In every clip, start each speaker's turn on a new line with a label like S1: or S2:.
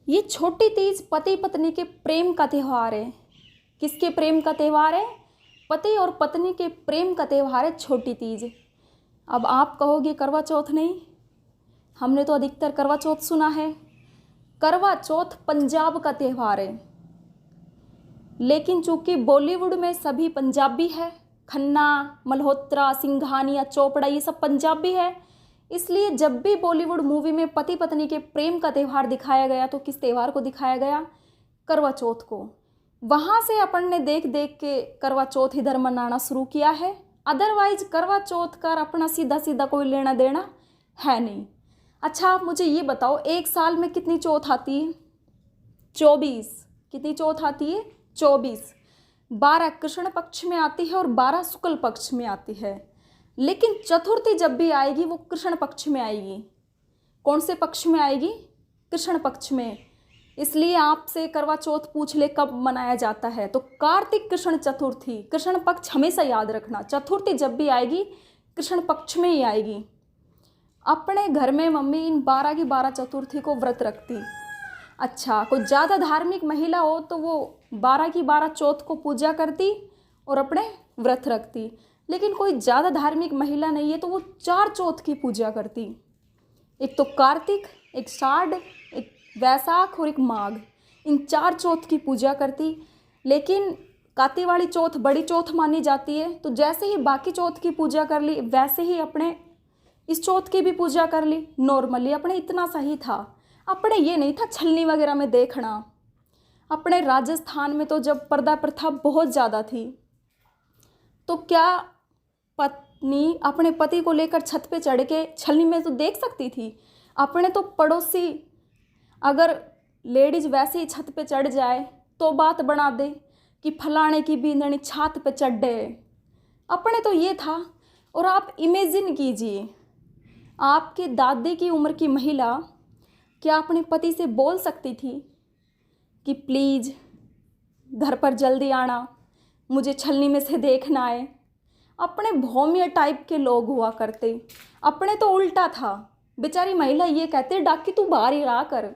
S1: ये छोटी तीज पति पत्नी के प्रेम का त्यौहार है। किसके प्रेम का त्यौहार है? पति और पत्नी के प्रेम का त्यौहार है छोटी तीज। अब आप कहोगे करवा चौथ नहीं, हमने तो अधिकतर करवा चौथ सुना है। करवा चौथ पंजाब का त्यौहार है, लेकिन चूंकि बॉलीवुड में सभी पंजाबी है, खन्ना, मल्होत्रा, सिंघानिया, चोपड़ा ये सब पंजाबी है, इसलिए जब भी बॉलीवुड मूवी में पति पत्नी के प्रेम का त्यौहार दिखाया गया तो किस त्यौहार को दिखाया गया? करवा चौथ को। वहाँ से अपन ने देख देख के करवा चौथ इधर मनाना शुरू किया है। अदरवाइज करवा चौथ का अपना सीधा सीधा कोई लेना देना है नहीं। अच्छा, आप मुझे ये बताओ, एक साल में कितनी चौथ आती है? 24। कितनी चौथ आती है? 24। 12 कृष्ण पक्ष में आती है और 12 शुक्ल पक्ष में आती है। लेकिन चतुर्थी जब भी आएगी वो कृष्ण पक्ष में आएगी। कौन से पक्ष में आएगी? कृष्ण पक्ष में। इसलिए आपसे करवा चौथ पूछ ले कब मनाया जाता है, तो कार्तिक कृष्ण चतुर्थी। कृष्ण पक्ष हमेशा याद रखना, चतुर्थी जब भी आएगी कृष्ण पक्ष में ही आएगी। अपने घर में मम्मी इन 12 की 12 चतुर्थी को व्रत रखती। अच्छा, कोई ज़्यादा धार्मिक महिला हो तो वो 12 की 12 चौथ को पूजा करती और अपने व्रत रखती। लेकिन कोई ज़्यादा धार्मिक महिला नहीं है तो वो 4 चौथ की पूजा करती। एक तो कार्तिक, एक साढ़, एक वैसाख और एक माघ। इन 4 चौथ की पूजा करती। लेकिन काती वाली चौथ बड़ी चौथ मानी जाती है, तो जैसे ही बाकी चौथ की पूजा कर ली वैसे ही अपने इस चौथ की भी पूजा कर ली। नॉर्मली अपने इतना सही था। अपने ये नहीं था छलनी वगैरह में देखना। अपने राजस्थान में तो जब पर्दा प्रथा बहुत ज़्यादा थी तो क्या पत्नी अपने पति को लेकर छत पे चढ़ के छलनी में तो देख सकती थी? अपने तो पड़ोसी अगर लेडीज वैसे ही छत पे चढ़ जाए तो बात बना दे कि फलाने की बींदनी छत पे चढ़े। अपने तो ये था। और आप इमेजिन कीजिए, आपकी दादी की उम्र की महिला क्या अपने पति से बोल सकती थी कि प्लीज़ घर पर जल्दी आना, मुझे छलनी में से देखना है? अपने भौमिया टाइप के लोग हुआ करते। अपने तो उल्टा था। बेचारी महिला ये कहते, डाकी तू बाहर ही रहा कर,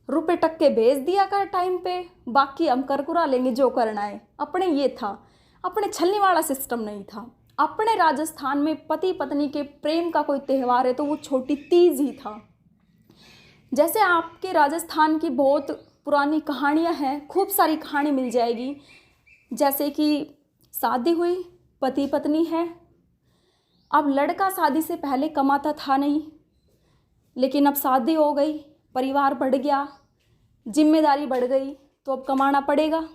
S1: रुपए टक्के भेज दिया कर टाइम पे, बाकी हम कर कुरा लेंगे जो करना है। अपने ये था। अपने छलनी वाला सिस्टम नहीं था। अपने राजस्थान में पति पत्नी के प्रेम का कोई त्यौहार है तो वो छोटी तीज ही था। जैसे आपके राजस्थान की बहुत पुरानी कहानियाँ हैं, खूब सारी कहानी मिल जाएगी। जैसे कि शादी हुई, पति पत्नी है। अब लड़का शादी से पहले कमाता था नहीं, लेकिन अब शादी हो गई, परिवार बढ़ गया, जिम्मेदारी बढ़ गई, तो अब कमाना पड़ेगा।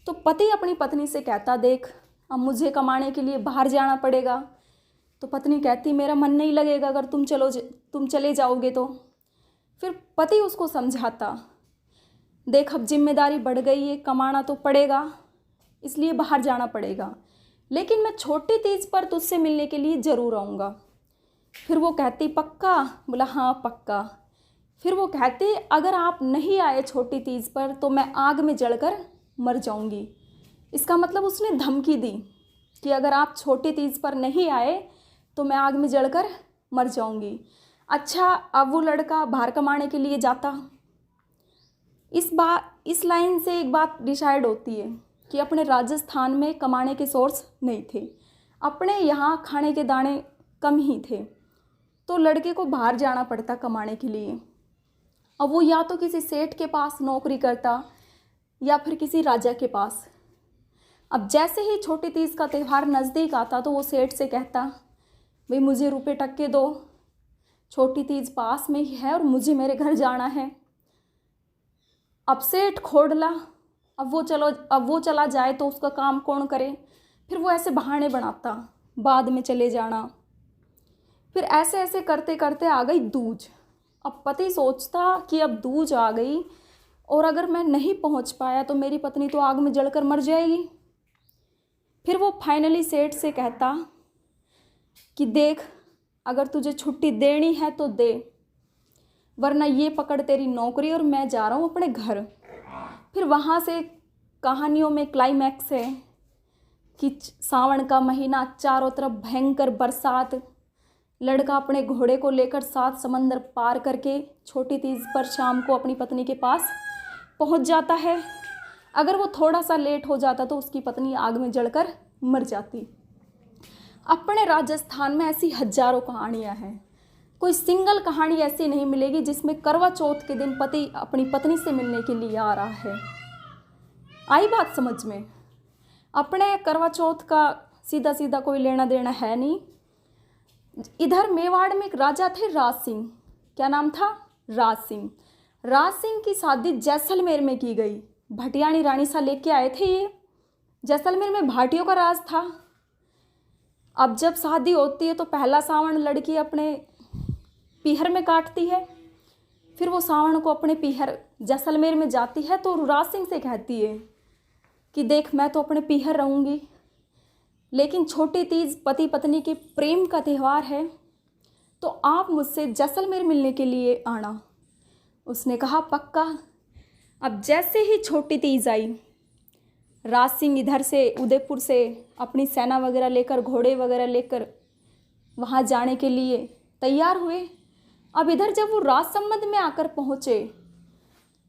S1: तो पति अपनी पत्नी से कहता, देख अब मुझे कमाने के लिए बाहर जाना पड़ेगा। तो पत्नी कहती, मेरा मन नहीं लगेगा अगर तुम चले जाओगे तो। फिर पति उसको समझाता, देख अब जिम्मेदारी बढ़ गई है, कमाना तो पड़ेगा, इसलिए बाहर जाना पड़ेगा, लेकिन मैं छोटी तीज पर तुझसे मिलने के लिए ज़रूर आऊँगा। फिर वो कहती, पक्का? बोला, हाँ पक्का। फिर वो कहती, अगर आप नहीं आए छोटी तीज पर तो मैं आग में जलकर मर जाऊँगी। इसका मतलब उसने धमकी दी कि अगर आप छोटी तीज पर नहीं आए तो मैं आग में जलकर मर जाऊँगी। अच्छा, अब वो लड़का बाहर कमाने के लिए जाता। इस लाइन से एक बात डिसाइड होती है कि अपने राजस्थान में कमाने के सोर्स नहीं थे, अपने यहाँ खाने के दाने कम ही थे, तो लड़के को बाहर जाना पड़ता कमाने के लिए। अब वो या तो किसी सेठ के पास नौकरी करता या फिर किसी राजा के पास। अब जैसे ही छोटी तीज का त्यौहार नज़दीक आता तो वो सेठ से कहता, भाई मुझे रुपए टक्के दो, छोटी तीज पास में ही है और मुझे मेरे घर जाना है। अब सेठ खोड़ला, अब वो चला जाए तो उसका काम कौन करे? फिर वो ऐसे बहाने बनाता, बाद में चले जाना। फिर ऐसे ऐसे करते करते आ गई दूज। अब पति सोचता कि अब दूज आ गई और अगर मैं नहीं पहुंच पाया तो मेरी पत्नी तो आग में जलकर मर जाएगी। फिर वो फाइनली सेठ से कहता कि देख, अगर तुझे छुट्टी देनी है तो दे, वरना ये पकड़ तेरी नौकरी और मैं जा रहा हूँ अपने घर। फिर वहाँ से कहानियों में क्लाइमैक्स है कि सावन का महीना, चारों तरफ भयंकर बरसात, लड़का अपने घोड़े को लेकर 7 समंदर पार करके छोटी तीज पर शाम को अपनी पत्नी के पास पहुंच जाता है। अगर वो थोड़ा सा लेट हो जाता तो उसकी पत्नी आग में जलकर मर जाती। अपने राजस्थान में ऐसी हजारों कहानियां हैं। कोई सिंगल कहानी ऐसी नहीं मिलेगी जिसमें करवा चौथ के दिन पति अपनी पत्नी से मिलने के लिए आ रहा है। आई बात समझ में? अपने करवा चौथ का सीधा सीधा कोई लेना देना है नहीं। इधर मेवाड़ में एक राजा थे राज सिंह। क्या नाम था? राज सिंह। राज सिंह की शादी जैसलमेर में की गई। भटियाणी रानी सा लेके आए थे ये। जैसलमेर में भाटियों का राज था। अब जब शादी होती है तो पहला सावन लड़की अपने पीहर में काटती है। फिर वो सावन को अपने पीहर जैसलमेर में जाती है तो राज सिंह से कहती है कि देख, मैं तो अपने पीहर रहूँगी, लेकिन छोटी तीज पति पत्नी के प्रेम का त्यौहार है, तो आप मुझसे जैसलमेर मिलने के लिए आना। उसने कहा पक्का। अब जैसे ही छोटी तीज आई, राज सिंह इधर से उदयपुर से अपनी सेना वगैरह लेकर, घोड़े वगैरह लेकर वहाँ जाने के लिए तैयार हुए। अब इधर जब वो राजसमंद में आकर पहुँचे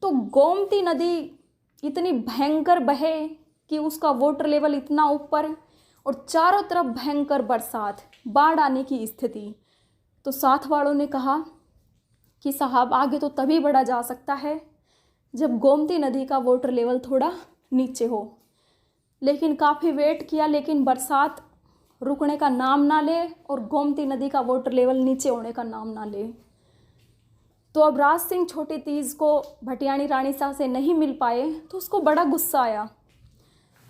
S1: तो गोमती नदी इतनी भयंकर बहे कि उसका वाटर लेवल इतना ऊपर और चारों तरफ भयंकर बरसात, बाढ़ आने की स्थिति। तो साथ वालों ने कहा कि साहब आगे तो तभी बढ़ा जा सकता है जब गोमती नदी का वाटर लेवल थोड़ा नीचे हो। लेकिन काफ़ी वेट किया, लेकिन बरसात रुकने का नाम ना ले और गोमती नदी का वाटर लेवल नीचे होने का नाम ना ले। तो अब राज सिंह छोटी तीज को भटियाणी रानी सा से नहीं मिल पाए तो उसको बड़ा गुस्सा आया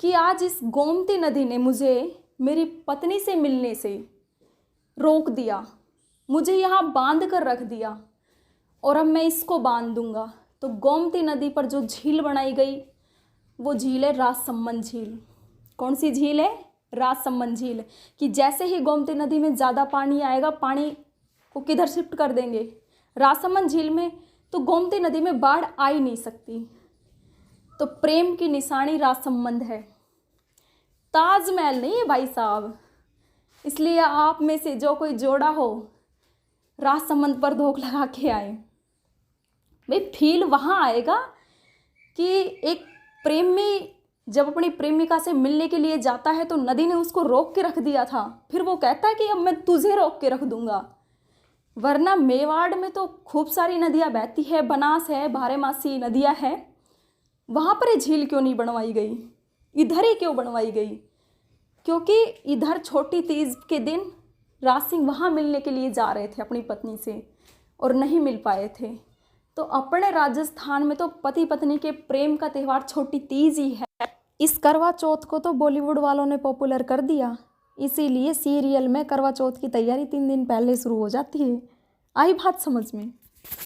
S1: कि आज इस गोमती नदी ने मुझे मेरी पत्नी से मिलने से रोक दिया, मुझे यहाँ बांध कर रख दिया और अब मैं इसको बांध दूंगा। तो गोमती नदी पर जो झील बनाई गई वो झील है राजसमंद झील। कौन सी झील है? राजसमंद झील। कि जैसे ही गोमती नदी में ज़्यादा पानी आएगा, पानी को किधर शिफ्ट कर देंगे? राजसमंद झील में। तो गोमती नदी में बाढ़ आ ही नहीं सकती। तो प्रेम की निशानी राजसमंद है, ताजमहल नहीं है भाई साहब। इसलिए आप में से जो कोई जोड़ा हो राजसमंद पर धोख लगा के आए। भाई फील वहाँ आएगा कि एक प्रेमी जब अपनी प्रेमिका से मिलने के लिए जाता है तो नदी ने उसको रोक के रख दिया था, फिर वो कहता है कि अब मैं तुझे रोक के रख दूंगा। वरना मेवाड़ में तो खूब सारी नदियाँ बहती है, बनास है, बारहमासी नदियाँ हैं। वहाँ पर ये झील क्यों नहीं बनवाई गई? इधर ही क्यों बनवाई गई? क्योंकि इधर छोटी तीज के दिन राज सिंह वहाँ मिलने के लिए जा रहे थे अपनी पत्नी से और नहीं मिल पाए थे। तो अपने राजस्थान में तो पति पत्नी के प्रेम का त्यौहार छोटी तीज ही है। इस करवा चौथ को तो बॉलीवुड वालों ने पॉपुलर कर दिया, इसीलिए सीरियल में करवा चौथ की तैयारी 3 दिन पहले शुरू हो जाती है। आई बात समझ में?